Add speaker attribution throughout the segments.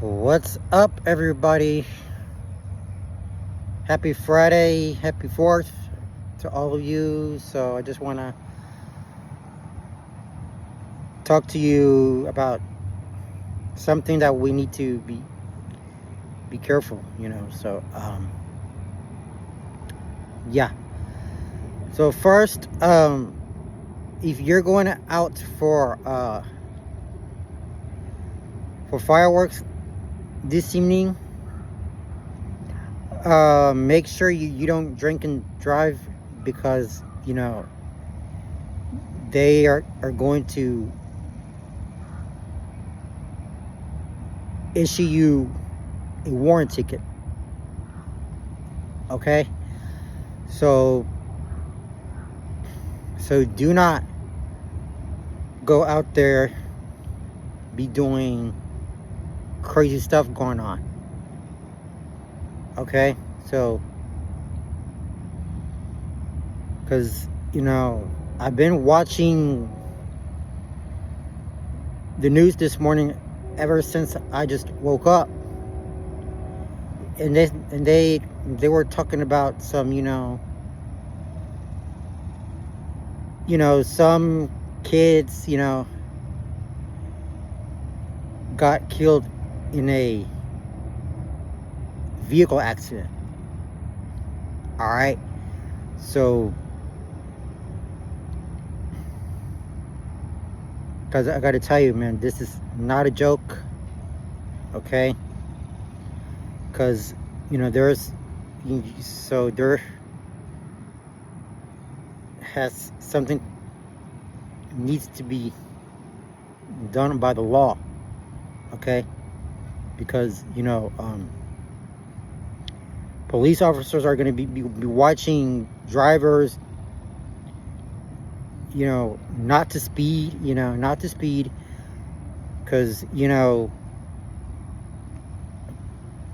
Speaker 1: What's up, everybody? Happy Friday, happy 4th to all of you. So, I just want to talk to you about something that we need to be careful, So, yeah. So, first, if you're going out for fireworks this evening, make sure you don't drink and drive because, they are going to issue you a warrant ticket. Okay? So do not go out there be doing crazy stuff going on. Okay? So cuz I've been watching the news this morning ever since I just woke up. And they were talking about some, some kids, got killed in a vehicle accident. All right? So cuz I got to tell you, man, this is not a joke. Okay? Cuz there has something needs to be done by the law. Okay? Because police officers are going to be watching drivers, not to speed, because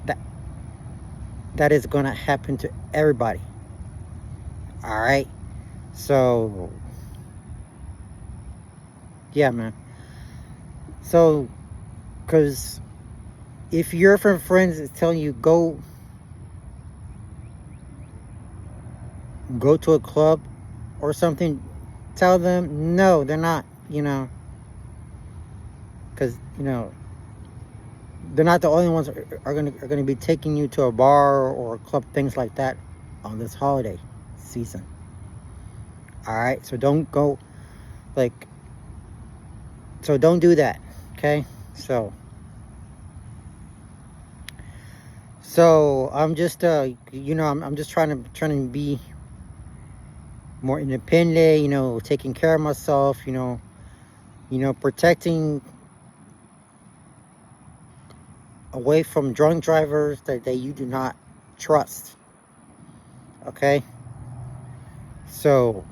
Speaker 1: that that is going to happen to everybody. All right? So yeah, man. So because if your friends is telling you go to a club or something, tell them no, they're not, because they're not the only ones are gonna be taking you to a bar or a club, things like that, on this holiday season. All right, so don't go, so don't do that. Okay, so I'm just I'm just trying to be more independent, taking care of myself, protecting away from drunk drivers that you do not trust. Okay? So,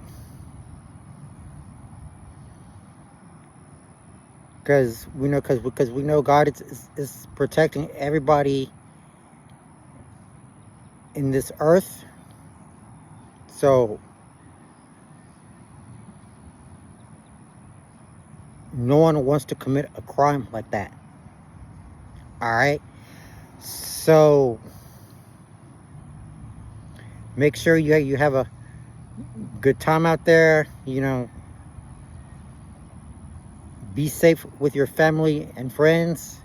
Speaker 1: because we know God is protecting everybody in this earth. So, no one wants to commit a crime like that. All right? So, make sure you have a good time out there, be safe with your family and friends,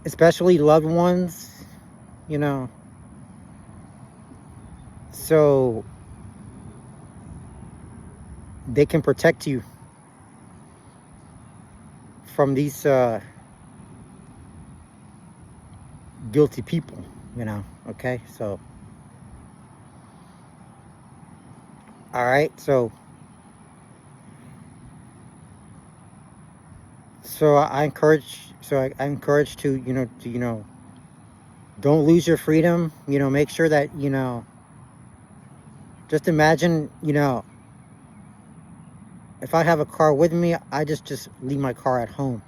Speaker 1: especially loved ones, so they can protect you from these guilty people, okay? So, all right, so I encourage to don't lose your freedom. Make sure that just imagine, if I have a car with me, I just leave my car at home,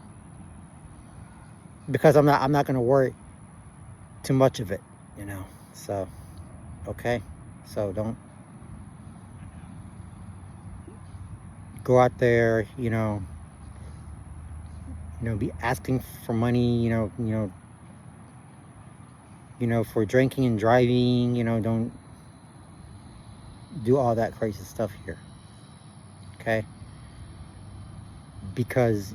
Speaker 1: because I'm not going to worry too much of it, so okay, so don't go out there, be asking for money, for drinking and driving. Don't do all that crazy stuff here. Okay? Because,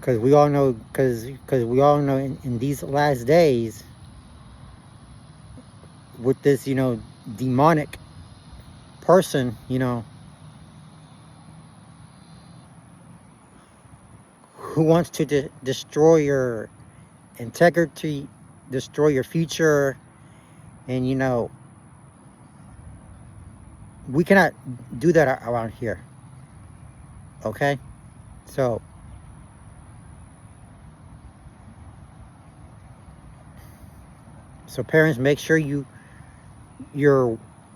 Speaker 1: because we all know, in these last days, with this, demonic person, who wants to destroy your integrity, destroy your future, and we cannot do that around here. Okay? So parents, make sure you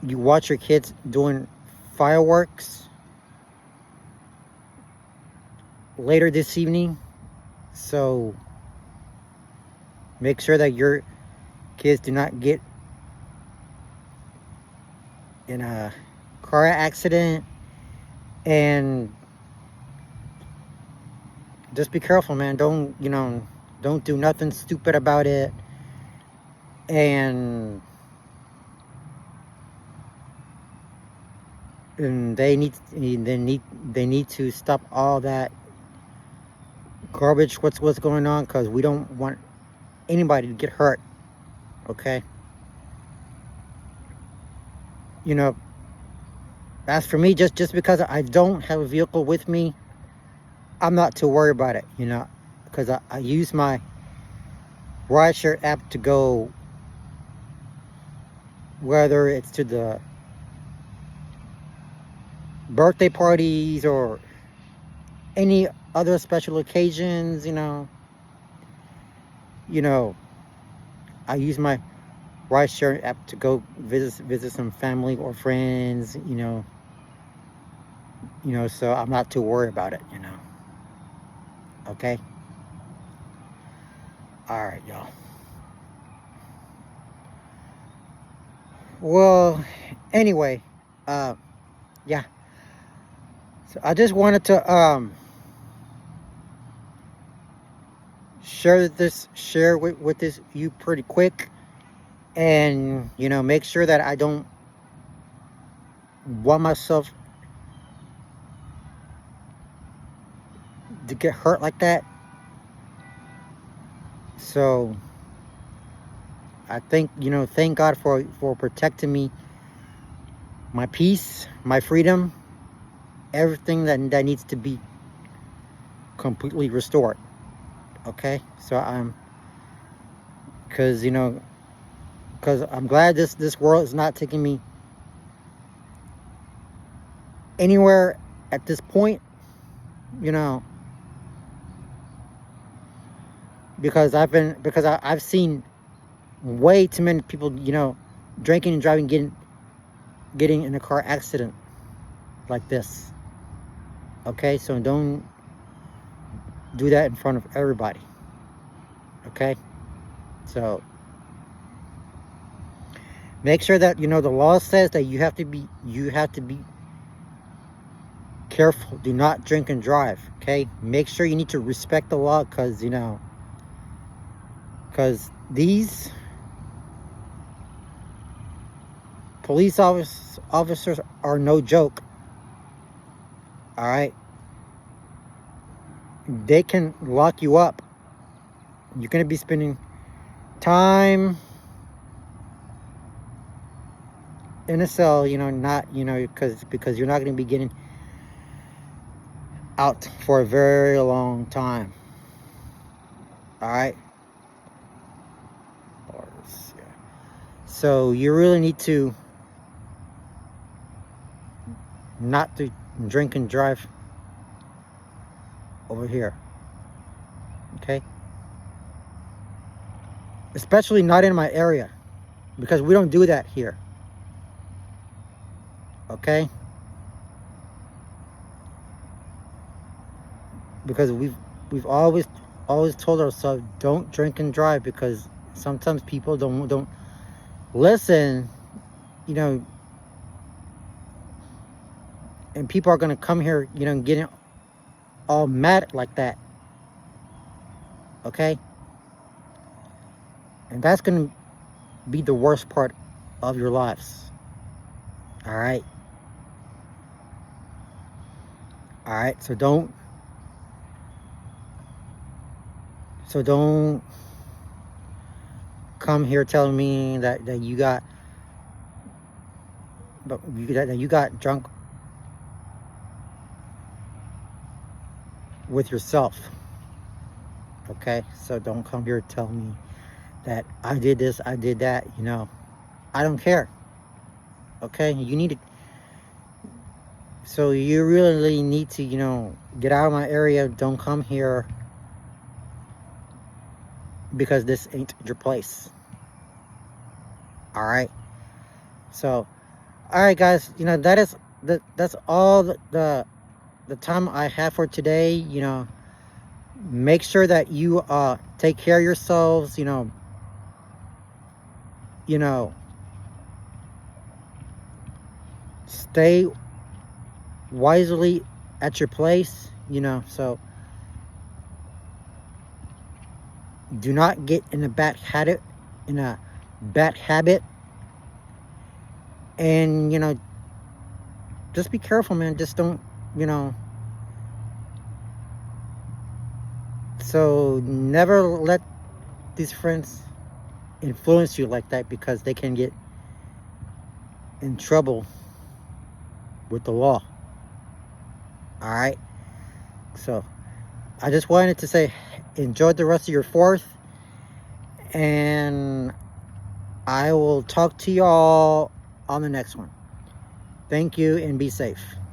Speaker 1: watch your kids doing fireworks later this evening. So make sure that your kids do not get in a car accident, and just be careful, man. Don't do nothing stupid about it. And they need to stop all that garbage. What's going on? Because we don't want anybody to get hurt. Okay. As for me, just because I don't have a vehicle with me, I'm not too worried about it. Because I use my rideshare app to go, whether it's to the birthday parties or any other special occasions. I use my rideshare app to go visit some family or friends. So I'm not too worried about it. Okay. All right, y'all. Well, anyway, yeah. So I just wanted to share with this you pretty quick, and make sure that I don't want myself to get hurt like that. So I think thank God for protecting me, my peace, my freedom, everything that needs to be completely restored. Okay? So because I'm glad this world is not taking me anywhere at this point. Because I've seen way too many people, drinking and driving, getting in a car accident like this. Okay, so don't do that in front of everybody. Okay, so make sure that the law says that you have to be careful. Do not drink and drive. Okay, make sure you need to respect the law, because these police officers are no joke. All right, they can lock you up. You're going to be spending time in a cell, not, because you're not going to be getting out for a very long time. All right. So you really need to not to drink and drive over here. Okay? Especially not in my area, because we don't do that here. Okay? Because we've always told ourselves, don't drink and drive, because sometimes people don't listen. And people are going to come here, you know, getting all mad like that. Okay? And that's going to be the worst part of your lives. All right? All right? So don't come here telling me that you got that you got drunk with yourself. Okay? So don't come here telling me that I did this, I did that, you know. I don't care. Okay? You need to, so you really need to, you know, get out of my area. Don't come here because this ain't your place. All right? So, all right, guys, you know, that's all the time I have for today. You know, make sure that you take care of yourselves, you know, stay wisely at your place, you know. So do not get in a bad habit, and you know, just be careful, man. Just don't, you know. So never let these friends influence you like that, because they can get in trouble with the law. All right? So I just wanted to say, enjoy the rest of your 4th, and I will talk to y'all on the next one. Thank you, and be safe.